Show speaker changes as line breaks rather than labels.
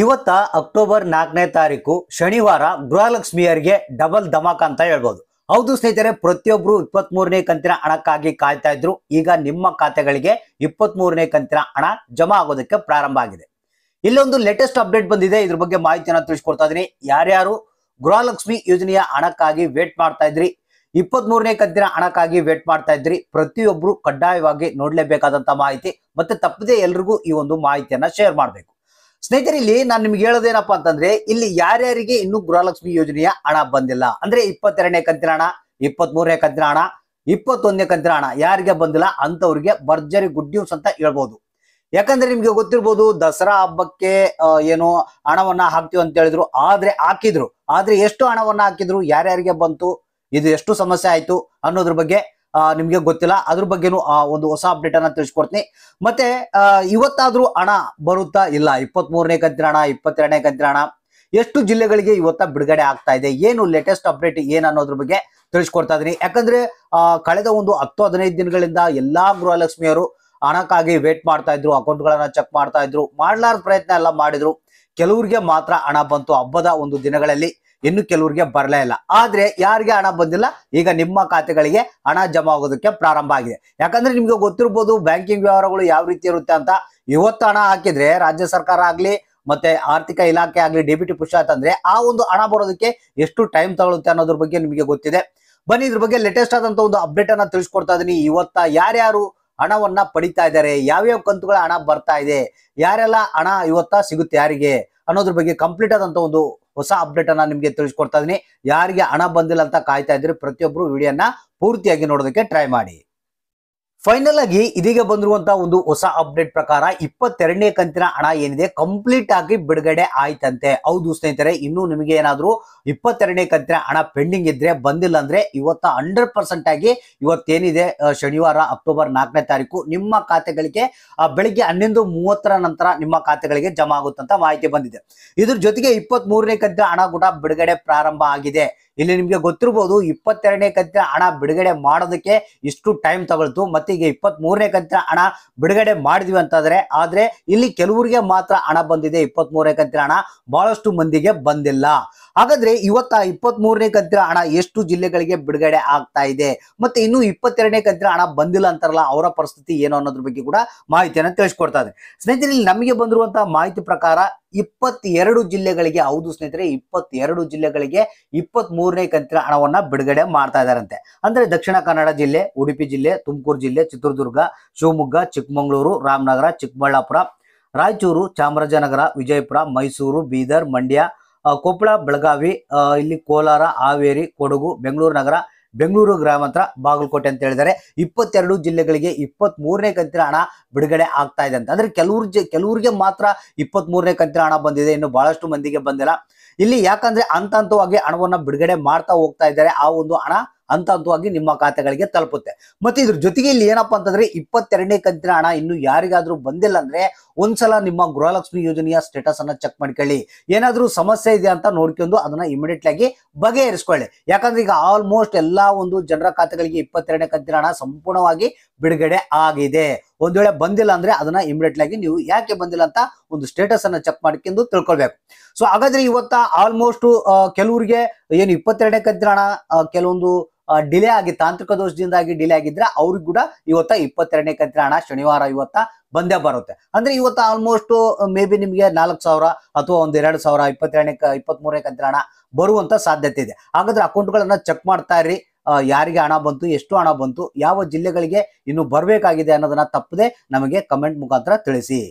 ಇವತ್ತ ಅಕ್ಟೋಬರ್ 4ನೇ ತಾರೀಕು ಶನಿವಾರ ಗೃಹಲಕ್ಷ್ಮಿಯರಿಗೆ ಡಬಲ್ ಧಮಾಕ ಅಂತ ಹೇಳ್ಬೋದು. ಹೌದು ಸ್ನೇಹಿತರೆ, ಪ್ರತಿಯೊಬ್ರು 23ನೇ ಕಂತಿನ ಹಣಕ್ಕಾಗಿ ಕಾಯ್ತಾ ಇದ್ರು. ಈಗ ನಿಮ್ಮ ಖಾತೆಗಳಿಗೆ 23ನೇ ಕಂತಿನ ಹಣ ಜಮಾ ಆಗೋದಕ್ಕೆ ಪ್ರಾರಂಭ ಆಗಿದೆ. ಇಲ್ಲೊಂದು ಲೇಟೆಸ್ಟ್ ಅಪ್ಡೇಟ್ ಬಂದಿದೆ, ಇದ್ರ ಬಗ್ಗೆ ಮಾಹಿತಿಯನ್ನು ತಿಳಿಸ್ಕೊಡ್ತಾ ಇದೀನಿ. ಯಾರ್ಯಾರು ಗೃಹಲಕ್ಷ್ಮಿ ಯೋಜನೆಯ ಹಣಕ್ಕಾಗಿ ವೇಟ್ ಮಾಡ್ತಾ ಇದ್ರಿ, 23ನೇ ಕಂತಿನ ಹಣಕ್ಕಾಗಿ ವೇಟ್ ಮಾಡ್ತಾ ಇದ್ರಿ, ಪ್ರತಿಯೊಬ್ರು ಕಡ್ಡಾಯವಾಗಿ ನೋಡ್ಲೇಬೇಕಾದಂತ ಮಾಹಿತಿ ಮತ್ತೆ ತಪ್ಪದೆ ಎಲ್ರಿಗೂ ಈ ಒಂದು ಮಾಹಿತಿಯನ್ನ ಶೇರ್ ಮಾಡಬೇಕು. ಸ್ನೇಹಿತರೆ, ಇಲ್ಲಿ ನಾನು ನಿಮ್ಗೆ ಹೇಳೋದೇನಪ್ಪಾ ಅಂತಂದ್ರೆ, ಇಲ್ಲಿ ಯಾರ್ಯಾರಿಗೆ ಇನ್ನು ಗೃಹಲಕ್ಷ್ಮಿ ಯೋಜನೆಯ ಹಣ ಬಂದಿಲ್ಲ ಅಂದ್ರೆ 22ನೇ ಕಂತಿನ ಹಣ, 23ನೇ ಕಂತಿನ ಹಣ, 21ನೇ ಕಂತಿನ ಹಣ ಯಾರಿಗೆ ಬಂದಿಲ್ಲ ಅಂತವ್ರಿಗೆ ಭರ್ಜರಿ ಗುಡ್ ನ್ಯೂಸ್ ಅಂತ ಹೇಳ್ಬೋದು. ಯಾಕಂದ್ರೆ ನಿಮ್ಗೆ ಗೊತ್ತಿರ್ಬೋದು, ದಸರಾ ಹಬ್ಬಕ್ಕೆ ಏನು ಹಣವನ್ನ ಹಾಕ್ತಿವಿ ಅಂತ ಹೇಳಿದ್ರು, ಆದ್ರೆ ಎಷ್ಟು ಹಣವನ್ನ ಹಾಕಿದ್ರು, ಯಾರ್ಯಾರಿಗೆ ಬಂತು, ಇದು ಎಷ್ಟು ಸಮಸ್ಯೆ ಆಯ್ತು ಅನ್ನೋದ್ರ ಬಗ್ಗೆ ನಿಮ್ಗೆ ಗೊತ್ತಿಲ್ಲ. ಅದ್ರ ಬಗ್ಗೆನೂ ಒಂದು ಹೊಸ ಅಪ್ಡೇಟ್ ಅನ್ನ ತಿಳಿಸ್ಕೊಡ್ತೀನಿ. ಮತ್ತೆ ಇವತ್ತಾದ್ರೂ ಹಣ ಬರುತ್ತಾ ಇಲ್ಲ, 23ನೇ ಕಂತಿನ ಹಣ, 22ನೇ ಕಂತಿನ ಹಣ ಎಷ್ಟು ಜಿಲ್ಲೆಗಳಿಗೆ ಇವತ್ತ ಬಿಡುಗಡೆ ಆಗ್ತಾ ಇದೆ, ಏನು ಲೇಟೆಸ್ಟ್ ಅಪ್ಡೇಟ್ ಏನ್ ಅನ್ನೋದ್ರ ಬಗ್ಗೆ ತಿಳಿಸ್ಕೊಡ್ತಾ ಇದೀನಿ. ಯಾಕಂದ್ರೆ ಕಳೆದ ಒಂದು 10-15 ದಿನಗಳಿಂದ ಎಲ್ಲಾ ಗೃಹಲಕ್ಷ್ಮಿಯರು ಹಣಕ್ಕಾಗಿ ವೇಟ್ ಮಾಡ್ತಾ ಇದ್ರು, ಅಕೌಂಟ್ಗಳನ್ನ ಚೆಕ್ ಮಾಡ್ತಾ ಇದ್ರು, ಮಾಡ್ಲಾರ್ದ ಪ್ರಯತ್ನ ಎಲ್ಲ ಮಾಡಿದ್ರು. ಕೆಲವ್ರಿಗೆ ಮಾತ್ರ ಹಣ ಬಂತು ಹಬ್ಬದ ಒಂದು ದಿನಗಳಲ್ಲಿ, ಇನ್ನು ಕೆಲವರಿಗೆ ಬರಲೇ ಇಲ್ಲ. ಆದ್ರೆ ಯಾರಿಗೆ ಹಣ ಬಂದಿಲ್ಲ, ಈಗ ನಿಮ್ಮ ಖಾತೆಗಳಿಗೆ ಹಣ ಜಮಾ ಆಗೋದಕ್ಕೆ ಪ್ರಾರಂಭ ಆಗಿದೆ. ಯಾಕಂದ್ರೆ ನಿಮ್ಗೆ ಗೊತ್ತಿರ್ಬೋದು ಬ್ಯಾಂಕಿಂಗ್ ವ್ಯವಹಾರಗಳು ಯಾವ ರೀತಿ ಇರುತ್ತೆ ಅಂತ. ಇವತ್ತು ಹಣ ಹಾಕಿದ್ರೆ ರಾಜ್ಯ ಸರ್ಕಾರ ಆಗ್ಲಿ ಮತ್ತೆ ಆರ್ಥಿಕ ಇಲಾಖೆ ಆಗ್ಲಿ ಡಿಬಿಟಿ ಪುಷ್ ಆಯ್ತಂದ್ರೆ ಆ ಒಂದು ಹಣ ಬರೋದಕ್ಕೆ ಎಷ್ಟು ಟೈಮ್ ತಗೊಳುತ್ತೆ ಅನ್ನೋದ್ರ ಬಗ್ಗೆ ನಿಮಗೆ ಗೊತ್ತಿದೆ. ಬನ್ನಿ ಇದ್ರ ಬಗ್ಗೆ ಲೇಟೆಸ್ಟ್ ಆದಂತ ಒಂದು ಅಪ್ಡೇಟ್ ಅನ್ನ ತಿಳಿಸ್ಕೊಡ್ತಾ ಇದೀನಿ. ಇವತ್ತ ಯಾರ್ಯಾರು ಹಣವನ್ನ ಪಡಿತಾ ಇದ್ದಾರೆ, ಯಾವ್ಯಾವ ಕಂತುಗಳ ಹಣ ಬರ್ತಾ ಇದೆ, ಯಾರೆಲ್ಲ ಹಣ ಇವತ್ತ ಸಿಗುತ್ತೆ ಯಾರಿಗೆ ಅನ್ನೋದ್ರ ಬಗ್ಗೆ ಕಂಪ್ಲೀಟ್ ಆದಂತ ಒಂದು ಹೊಸ ಅಪ್ಡೇಟ್ ಅನ್ನ ನಿಮ್ಗೆ ತಿಳಿಸ್ಕೊಡ್ತಾ ಇದೀನಿ. ಯಾರಿಗೆ ಹಣ ಬಂದಿಲ್ಲ ಅಂತ ಕಾಯ್ತಾ ಇದ್ರೆ ಪ್ರತಿಯೊಬ್ರು ವಿಡಿಯೋನ ಪೂರ್ತಿಯಾಗಿ ನೋಡೋದಕ್ಕೆ ಟ್ರೈ ಮಾಡಿ. ಫೈನಲ್ ಆಗಿ ಇದೀಗ ಬಂದಿರುವಂತಹ ಒಂದು ಹೊಸ ಅಪ್ಡೇಟ್ ಪ್ರಕಾರ 22ನೇ ಕಂತಿನ ಹಣ ಏನಿದೆ ಕಂಪ್ಲೀಟ್ ಆಗಿ ಬಿಡುಗಡೆ ಆಯ್ತಂತೆ. ಹೌದು ಸ್ನೇಹಿತರೆ, ಇನ್ನು ನಿಮಗೆ ಏನಾದ್ರು 22ನೇ ಕಂತಿನ ಹಣ ಪೆಂಡಿಂಗ್ ಇದ್ರೆ, ಬಂದಿಲ್ಲ ಅಂದ್ರೆ ಇವತ್ತ 100% ಆಗಿ ಇವತ್ತೇನಿದೆ ಶನಿವಾರ ಅಕ್ಟೋಬರ್ 4ನೇ ತಾರೀಕು ನಿಮ್ಮ ಖಾತೆಗಳಿಗೆ ಬೆಳಿಗ್ಗೆ 11:30 ನಂತರ ನಿಮ್ಮ ಖಾತೆಗಳಿಗೆ ಜಮಾ ಆಗುತ್ತಂತ ಮಾಹಿತಿ ಬಂದಿದೆ. ಇದ್ರ ಜೊತೆಗೆ 23ನೇ ಕಂತಿನ ಹಣ ಕೂಡ ಬಿಡುಗಡೆ ಪ್ರಾರಂಭ ಆಗಿದೆ. ಇಲ್ಲಿ ನಿಮ್ಗೆ ಗೊತ್ತಿರಬಹುದು 22ನೇ ಕಂತಿನ ಹಣ ಬಿಡುಗಡೆ ಮಾಡೋದಕ್ಕೆ ಇಷ್ಟು ಟೈಮ್ ತಗೊಳ್ತು, ಮತ್ತೆ ಈಗ 23ನೇ ಕಂತಿನ ಹಣ ಬಿಡುಗಡೆ ಮಾಡಿದ್ವಿ ಅಂತಂದ್ರೆ, ಆದ್ರೆ ಇಲ್ಲಿ ಕೆಲವರಿಗೆ ಮಾತ್ರ ಹಣ ಬಂದಿದೆ. 23ನೇ ಕಂತಿನ ಹಣ ಬಹಳಷ್ಟು ಮಂದಿಗೆ ಬಂದಿಲ್ಲ. ಹಾಗಾದ್ರೆ ಇವತ್ತ 23ನೇ ಕಂತಿನ ಹಣ ಎಷ್ಟು ಜಿಲ್ಲೆಗಳಿಗೆ ಬಿಡುಗಡೆ ಆಗ್ತಾ ಇದೆ, ಮತ್ತೆ ಇನ್ನು 22ನೇ ಕಂತಿನ ಹಣ ಬಂದಿಲ್ಲ ಅಂತಾರಲ್ಲ, ಅವರ ಪರಿಸ್ಥಿತಿ ಏನು ಅನ್ನೋದ್ರ ಬಗ್ಗೆ ಕೂಡ ಮಾಹಿತಿಯನ್ನ ತಿಳಿಸ್ಕೊಡ್ತಾ ಇದೆ. ಸ್ನೇಹಿತರೆ, ಇಲ್ಲಿ ನಮಗೆ ಬಂದಿರುವಂತಹ ಮಾಹಿತಿ ಪ್ರಕಾರ 22 ಜಿಲ್ಲೆಗಳಿಗೆ, ಹೌದು ಸ್ನೇಹಿತರೆ 22 ಜಿಲ್ಲೆಗಳಿಗೆ 23ನೇ ಕಂತಿನ ಹಣವನ್ನ ಬಿಡುಗಡೆ ಮಾಡ್ತಾ ಇದಾರಂತೆ. ಅಂದ್ರೆ ದಕ್ಷಿಣ ಕನ್ನಡ ಜಿಲ್ಲೆ, ಉಡುಪಿ ಜಿಲ್ಲೆ, ತುಮಕೂರು ಜಿಲ್ಲೆ, ಚಿತ್ರದುರ್ಗ, ಶಿವಮೊಗ್ಗ, ಚಿಕ್ಕಮಗಳೂರು, ರಾಮನಗರ, ಚಿಕ್ಕಬಳ್ಳಾಪುರ, ರಾಯಚೂರು, ಚಾಮರಾಜನಗರ, ವಿಜಯಪುರ, ಮೈಸೂರು, ಬೀದರ್, ಮಂಡ್ಯ, ಕೊಪ್ಪಳ, ಬೆಳಗಾವಿ, ಇಲ್ಲಿ ಕೋಲಾರ, ಹಾವೇರಿ, ಕೊಡಗು, ಬೆಂಗಳೂರು ನಗರ, ಬೆಂಗಳೂರು ಗ್ರಾಮಾಂತರ, ಬಾಗಲಕೋಟೆ ಅಂತ ಹೇಳಿದರೆ 22 ಜಿಲ್ಲೆಗಳಿಗೆ 23ನೇ ಕಂತಿನ ಹಣ ಬಿಡುಗಡೆ ಆಗ್ತಾ ಇದೆ ಅಂತ. ಅಂದ್ರೆ ಕೆಲವರಿಗೆ ಮಾತ್ರ 23ನೇ ಕಂತಿನ ಹಣ ಬಂದಿದೆ, ಇನ್ನು ಬಹಳಷ್ಟು ಮಂದಿಗೆ ಬಂದಿಲ್ಲ. ಇಲ್ಲಿ ಯಾಕಂದ್ರೆ ಹಂತವಾಗಿ ಹಣವನ್ನ ಬಿಡುಗಡೆ ಮಾಡ್ತಾ ಹೋಗ್ತಾ ಇದ್ದಾರೆ. ಆ ಒಂದು ಹಣ ಹಂತವಾಗಿ ನಿಮ್ಮ ಖಾತೆಗಳಿಗೆ ತಲುಪುತ್ತೆ. ಮತ್ತೆ ಇದ್ರ ಜೊತೆಗೆ ಇಲ್ಲಿ ಏನಪ್ಪಾ ಅಂತಂದ್ರೆ, 22ನೇ ಕಂತಿನ ಹಣ ಇನ್ನು ಯಾರಿಗಾದ್ರೂ ಬಂದಿಲ್ಲ ಅಂದ್ರೆ ಒಂದ್ಸಲ ನಿಮ್ಮ ಗೃಹಲಕ್ಷ್ಮಿ ಯೋಜನೆಯ ಸ್ಟೇಟಸ್ ಅನ್ನ ಚೆಕ್ ಮಾಡ್ಕೊಳ್ಳಿ. ಏನಾದ್ರೂ ಸಮಸ್ಯೆ ಇದೆ ಅಂತ ನೋಡ್ಕೊಂಡು ಅದನ್ನ ಇಮಿಡಿಯೇಟ್ ಆಗಿ ಬಗೆಹರಿಸ್ಕೊಳ್ಳಿ. ಯಾಕಂದ್ರೆ ಈಗ ಆಲ್ಮೋಸ್ಟ್ ಎಲ್ಲಾ ಒಂದು ಜನರ ಖಾತೆಗಳಿಗೆ 22ನೇ ಕಂತಿನ ಹಣ ಸಂಪೂರ್ಣವಾಗಿ ಬಿಡುಗಡೆ ಆಗಿದೆ. ಒಂದ್ ವೇಳೆ ಬಂದಿಲ್ಲ ಅಂದ್ರೆ ಅದನ್ನ ಇಮಿಡಿಯೇಟ್ ಆಗಿ ನೀವು ಯಾಕೆ ಬಂದಿಲ್ಲ ಅಂತ ಒಂದು ಸ್ಟೇಟಸ್ ಅನ್ನ ಚೆಕ್ ಮಾಡ್ಕೊಂಡು ತಿಳ್ಕೊಳ್ಬೇಕು. ಸೊ ಹಾಗಾದ್ರೆ ಇವತ್ತ ಆಲ್ಮೋಸ್ಟ್ ಕೆಲವರಿಗೆ ಏನು 22ನೇ ಕಂತಿನ ಹಣ ಕೆಲವೊಂದು ಡಿಲೇ ಆಗಿ, ತಾಂತ್ರಿಕ ದೋಷದಿಂದಾಗಿ ಡಿಲೇ ಆಗಿದ್ರೆ ಅವ್ರಿಗೆ ಕೂಡ ಇವತ್ತ 22ನೇ ಕಂತಿನ ಹಣ ಶನಿವಾರ ಇವತ್ತ ಬಂದೇ ಬರುತ್ತೆ. ಅಂದ್ರೆ ಇವತ್ತ ಆಲ್ಮೋಸ್ಟ್ ಮೇ ಬಿ ನಿಮ್ಗೆ 4,000 ಅಥವಾ ಒಂದು 2,000 23ನೇ ಕಂತಿನ ಹಣ ಬರುವಂತ ಸಾಧ್ಯತೆ ಇದೆ. ಹಾಗಾದ್ರೆ ಅಕೌಂಟ್ಗಳನ್ನ ಚೆಕ್ ಮಾಡ್ತಾ ಇರ್ರಿ, ಯಾರಿಗೆ ಹಣ ಬಂತು, ಎಷ್ಟು ಹಣ ಬಂತು, ಯಾವ ಜಿಲ್ಲೆಗಳಿಗೆ ಇನ್ನು ಬರ್ಬೇಕಾಗಿದೆ ಅನ್ನೋದನ್ನ ತಪ್ಪದೆ ನಮಗೆ ಕಮೆಂಟ್ ಮುಖಾಂತರ ತಿಳಿಸಿ.